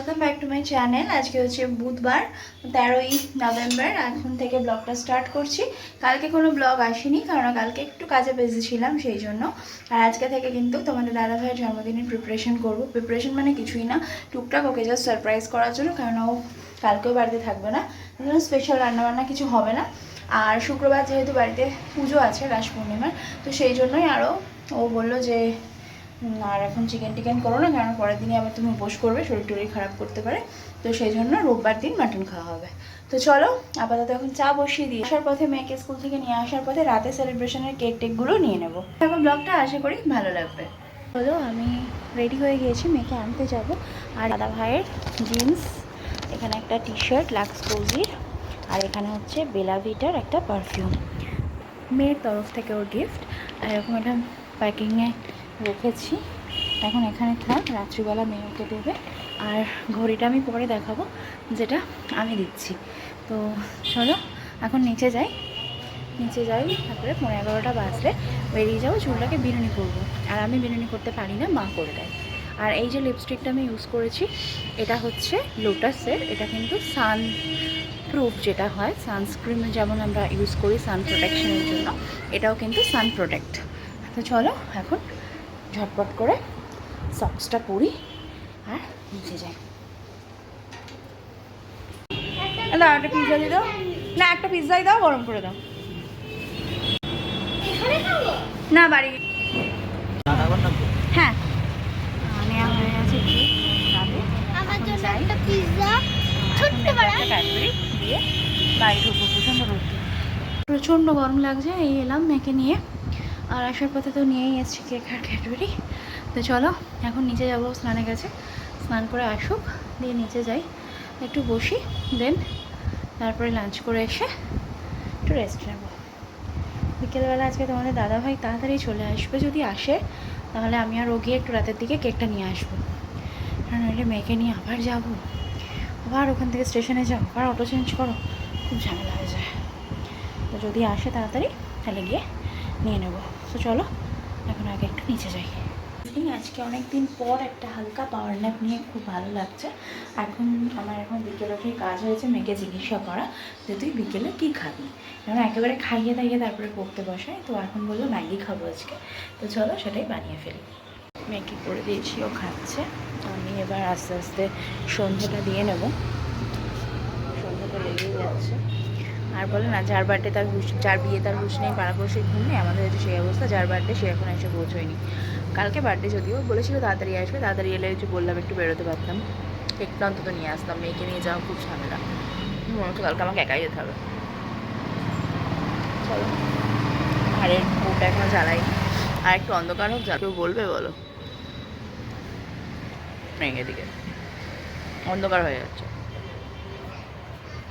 Welcome back to my channel. আজকে হচ্ছে বুধবার 13ই নভেম্বর। এখন থেকে ব্লগটা স্টার্ট করছি। কালকে কোনো ব্লগ আসেনি কারণ কালকে একটু কাজে বেজে ছিলাম সেই জন্য। আর আজকে থেকে কিন্তু তোমাদের দাদাভাইয়ের জন্মদিনের প্রিপারেশন করব। প্রিপারেশন মানে কিছুই না, টুকটাক ওকে জাস্ট সারপ্রাইজ করার জন্য, কারণ ও কালকেও বাড়িতে থাকবে না, এই জন্য স্পেশাল রান্নাবান্না কিছু হবে না। আর শুক্রবার যেহেতু বাড়িতে পুজো আছে রাস পূর্ণিমার, তো সেই জন্যই আরও ও বললো যে আর এখন চিকেন টিকেন করো না, কারণ পরের দিনই আবার তুমি উপোস করবে, শরীর টরীর খারাপ করতে পারে। তো সেই জন্য রোববার দিন মাটন খাওয়া হবে। তো চলো আপাতত এখন চা বসিয়ে দিই। আসার পথে মেয়েকে স্কুল থেকে নিয়ে আসার পথে রাতে সেলিব্রেশনের কেক টেকগুলো নিয়ে নেবো। এখন ব্লগটা আশা করি ভালো লাগবে। হলো আমি রেডি হয়ে গিয়েছি, মেয়েকে আনতে যাব। আর দাদা ভাইয়ের জিন্স, এখানে একটা টি শার্ট লাক্স কোজির, আর এখানে হচ্ছে বেলা ভিটার একটা পারফিউম, মেয়ের তরফ থেকে ওর গিফট। আর এরকম একটা প্যাকিংয়ে রেখেছি। এখন এখানে থাক, রাত্রিবেলা মেয়েকে দেবে। আর ঘড়িটা আমি পরে দেখাবো যেটা আমি দিচ্ছি। তো চলো এখন নিচে যাই, তারপরে 11:30 বাজলে বেরিয়ে যাবো। চুলটাকে বিনুনি করবো, আর আমি বিনুনি করতে পারি না, মা করে দেয়। আর এই যে লিপস্টিকটা আমি ইউজ করেছি, এটা হচ্ছে লোটাসের। এটা কিন্তু সান প্রুফ, যেটা হয় সানস্ক্রিন যেমন আমরা ইউজ করি সান প্রোটেকশনের জন্য, এটাও কিন্তু সান প্রোটেক্ট। তো চলো এখন ঝটপট করে সক্সটা পরি আর নিচে যাই। দাও একটা পিৎজা দিয়ে দাও, না একটা পিৎজাই দাও, গরম করে দাও। না বাড়ি, হ্যাঁ নেওয়া হয়ে গেছে। দিয়ে বাড়ি ঢুকবো। প্রচণ্ড গরম লাগছে। এই এলাম মেয়েকে নিয়ে, আর আসার পথে তো নিয়েই এসেছি কেক আর ক্যাডবেরি। তো চলো এখন নিচে যাবো, স্নানে গেছে, স্নান করে আসুক, দিয়ে নিচে যাই, একটু বসি, দেন তারপরে লাঞ্চ করে এসে একটু রেস্ট নেব। বিকেলবেলা আজকে তোমাদের দাদাভাই তাড়াতাড়ি চলে আসবে, যদি আসে তাহলে আমি আর ও গিয়ে একটু রাতের দিকে কেকটা নিয়ে আসবো। কারণ নইলে মেয়েকে নিয়ে আবার যাবো, আবার ওখান থেকে স্টেশনে যাও, আবার অটো চেঞ্জ করো, খুব ঝামেলা হয়ে যায়। তো যদি আসে তাড়াতাড়ি তাহলে গিয়ে নিয়ে নেবো। তো চলো এখন আগে একটু নিচে যাই। আজকে অনেক দিন পর একটা হালকা পাওয়ার ন্যাপ নিয়ে খুব ভালো লাগছে। এখন বিকেলে উঠে কাজ হয়েছে মেয়েকে জিজ্ঞাসা করা যে তুই বিকেলে কী খাবি, কারণ একেবারে খাইয়ে দাইয়ে তারপরে পড়তে বসাই। তো এখন বললো ম্যাগি খাবো আজকে, তো চলো সেটাই বানিয়ে ফেলি। ম্যাগি করে দিয়েছি, ও খাচ্ছে। আমি এবার আস্তে আস্তে সন্ধ্যাটা দিয়ে নেব, সন্ধ্যাটা লেগেই যাচ্ছে। আর বলে না, যার বার্থডে তার হুশ, যার বিয়ে তার হুশ নেই, পাড়াপড়শির ঘুম নেই, আমাদের হচ্ছে সেই অবস্থা। যার বার্থডে সে এখন এসে পৌঁছয়নি। কালকে বার্থডে যদিও বলেছিল তাড়াতাড়ি আসবে, তাড়াতাড়ি এলে যে বললাম একটু বেরোতে পারতাম, একটু অন্তত নিয়ে আসতাম। মেয়েকে নিয়ে যাওয়া খুব ঝামেলা, মনে হচ্ছে কালকে আমাকে একাই যেতে হবে। চলো, ঘরের বউটা এখনো জ্বালাই, আর একটু অন্ধকার হোক, যা কেউ বলবে বলো, মেঘের দিকে অন্ধকার হয়ে যাচ্ছে।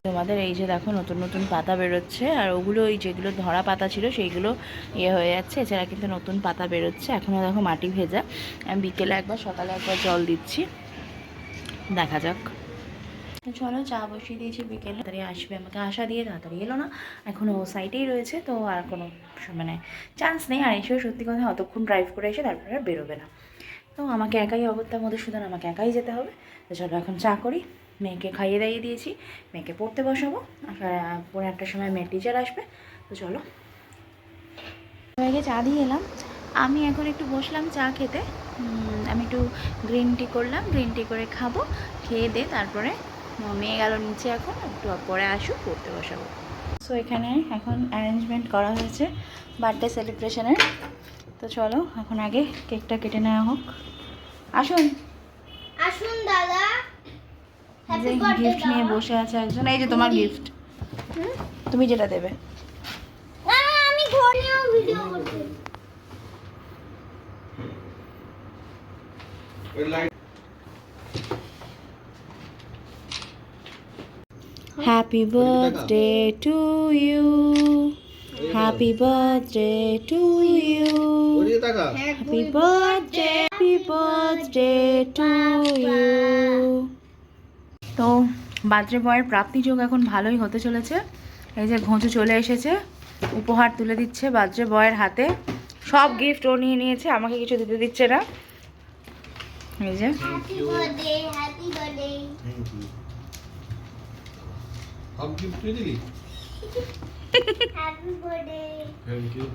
তোমাদের এই যে দেখো নতুন নতুন পাতা বেরোচ্ছে, আর ওগুলো ওই যেগুলো ধরা পাতা ছিল সেইগুলো হয়ে যাচ্ছে। এছাড়া কিন্তু নতুন পাতা বেরোচ্ছে। এখনও দেখো মাটি ভেজা। আমি বিকেলে একবার সকালে একবার জল দিচ্ছি, দেখা যাক। তো চলো চা বসিয়ে দিয়েছি, বিকেলে তাড়াতাড়ি আসবে, আমাকে আশা দিয়ে তাড়াতাড়ি এলো না, এখনও ও সাইডেই রয়েছে। তো আর কোনো চান্স নেই। আর এসেও সত্যি কথা অতক্ষণ ড্রাইভ করে এসে তারপরে আর বেরোবে না। তো আমাকে একাই অগত্যা মধুসূদন, আমাকে একাই যেতে হবে। তো চলো এখন চা করি। মেয়েকে খাইয়ে দাইয়ে দিয়েছি, মেয়েকে পড়তে বসাবো। 8:30টার সময় মেয়ের টিচার আসবে। তো চলো, মেয়েকে চা দিয়ে এলাম। আমি এখন একটু বসলাম চা খেতে। আমি একটু গ্রিন টি করলাম, গ্রিন টি করে খাবো। খেয়ে দে তারপরে মেয়ে গেল নিচে, এখন একটু পরে আসুক, পড়তে বসাবো। সো এখানে এখন অ্যারেঞ্জমেন্ট করা হয়েছে বার্থডে সেলিব্রেশনের। তো চলো এখন আগে কেকটা কেটে নেওয়া হোক। আসুন আসুন দাদা। যে গিফট নিয়ে বসে আছে একজন, এই যে তোমার গিফট, তুমি যেটা দেবে। না আমি ঘরেও ভিডিও করছি। Happy birthday to you, happy birthday to you, happy birthday to you. তো বার্থডে বয়ের প্রাপ্তিযোগ এখন ভালোই হতে চলেছে। এই যে ঘোঁচু চলে এসেছে, উপহার তুলে দিচ্ছে বার্থডে বয়ের হাতে। সব গিফট ও নিয়ে নিয়েছে, আমাকে কিছু দিতে দিচ্ছে না। এই যে হ্যাপি বার্থডে, হ্যাপি বার্থডে। সব গিফট দিলি? Happy birthday. Thank you.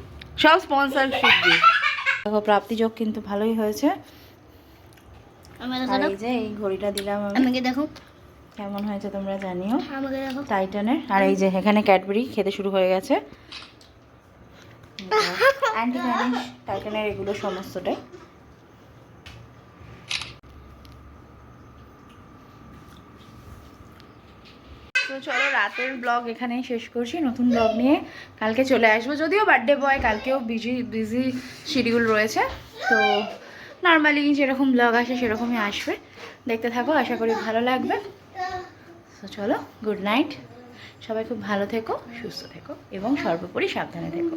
সব স্পন্সর ফিড। দেখো প্রাপ্তিযোগ কিন্তু ভালোই হয়েছে। আমাকে আর দেখো, এই যে এই ঘড়িটা দিলাম আমি। আমাকে দেখো, কেমন হয়েছে তোমরা জানিও। আমাকে দেখো। টাইটানের। আর এই যে এখানে ক্যাডবেরি খেতে শুরু হয়ে গেছে। অ্যান্টি ভ্যানিশ টাইটানের এগুলো সমস্তটাই। তো চলো রাতের ব্লগ এখানেই শেষ করছি। নতুন ব্লগ নিয়ে কালকে চলে আসবো। যদিও বার্থডে বয়, কালকেও বিজি শিডিউল রয়েছে। তো নর্মালি যেরকম ব্লগ আসে সেরকমই আসবে। দেখতে থাকো, আশা করি ভালো লাগবে। তো চলো, গুড নাইট। সবাই খুব ভালো থেকো, সুস্থ থেকো এবং সর্বোপরি সাবধানে থেকো।